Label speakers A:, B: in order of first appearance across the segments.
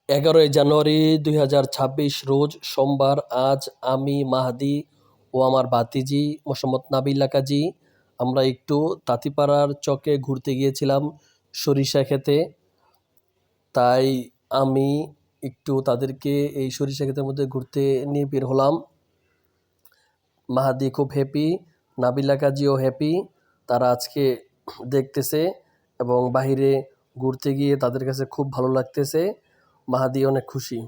A: 11 জানুয়ারি 2026 রোজ সোমবার। আজ আমি মাহাদি ও আমার ভাতিজি মোসাম্মদ নাবিলা কাজী আমরা একটু তাঁতিপাড়ার চকে ঘুরতে গিয়েছিলাম সরিষা খেতে। তাই আমি একটু তাদেরকে এই সরিষা ক্ষেতের মধ্যে ঘুরতে নিয়ে বের হলাম। মাহাদি খুব হ্যাপি, নাবিলা কাজীও হ্যাপি। তারা আজকে দেখতেছে এবং বাহিরে ঘুরতে গিয়ে তাদের কাছে খুব ভালো লাগতেছে। মাহাদি অনেক খুশি,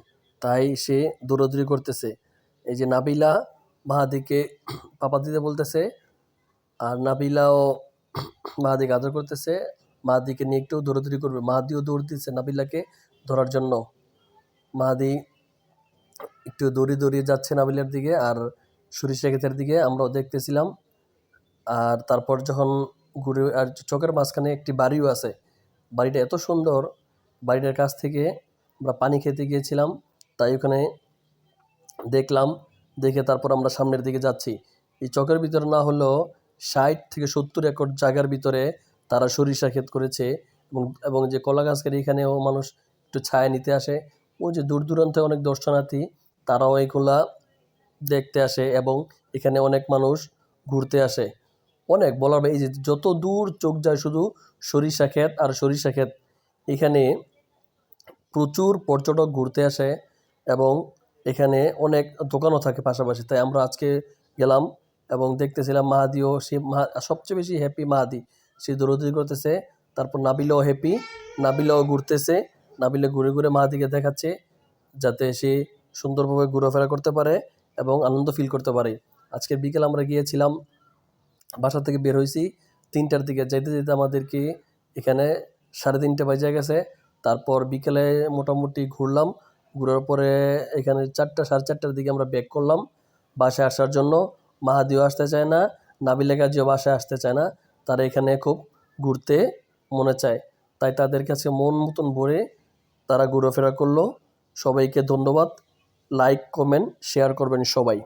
A: তাই সে দৌড়াদৌড়ি করতেছে। এই যে নাবিলা মাহাদিকে পাপা দিতে বলতেছে, আর নাবিলাও মাহাদিকে আদর করতেছে। মাহাদিকে নিয়ে একটু দৌড়াদৌড়ি করবে। মাহাদিও দৌড় দিচ্ছে নাবিলাকে ধরার জন্য। মাহাদি একটু দৌড়িয়ে যাচ্ছে নাবিলার দিকে আর সরিষা ক্ষেতের দিকে আমরাও দেখতেছিলাম। আর তারপর যখন ঘুরে, আর চকের মাঝখানে একটি বাড়িও আছে। বাড়িটা এত সুন্দর, বাড়িটার কাছ থেকে আমরা পানি খেতে গিয়েছিলাম, তাই ওখানে দেখলাম। দেখে তারপর আমরা সামনের দিকে যাচ্ছি। এই চকের ভিতরে না হলেও 60 থেকে 70 একর জায়গার ভিতরে তারা সরিষা ক্ষেত করেছে। এবং যে কলা গাছের এখানেও মানুষ একটু ছায়া নিতে আসে। ওই যে দূর দূরান্তে অনেক দর্শনার্থী, তারাও এইগুলা দেখতে আসে এবং এখানে অনেক মানুষ ঘুরতে আসে। অনেক বলার এই যে যত দূর চোখ যায় শুধু সরিষা ক্ষেত আর সরিষা ক্ষেত। এখানে প্রচুর পর্যটক ঘুরতে আসে এবং এখানে অনেক দোকানও থাকে পাশাপাশি। তাই আমরা আজকে গেলাম এবং দেখতেছিলাম। মাহাদিও সবচেয়ে বেশি হ্যাপি মাহাদি, সে দৌড়াদৌড়ি করতেছে। তারপর নাবিলাও হ্যাপি, নাবিলাও ঘুরতেছে। নাবিলা ঘুরে ঘুরে মাহাদিকে দেখাচ্ছে যাতে সে সুন্দরভাবে ঘোরাফেরা করতে পারে এবং আনন্দ ফিল করতে পারে। আজকের বিকেল আমরা গিয়েছিলাম, বাসা থেকে বের হয়েছি 3টার দিকে। যাইতে যেতে আমাদেরকে এখানে 3:30 বাজে গেছে। তারপর বিকেলে মোটামুটি ঘুরলাম। ঘোরার পরে এখানে 4টা 4:30টার দিকে আমরা ব্যাক করলাম বাসায় আসার জন্য। মাহাদিও আসতে চায় না, নাবিলা কাজীও বাসায় আসতে চায় না। তারা এখানে খুব ঘুরতে মনে চায়, তাই তাদের কাছে মন মতন ভরে তারা ঘোরাফেরা করলো। সবাইকে ধন্যবাদ। লাইক, কমেন্ট, শেয়ার করবেন সবাই।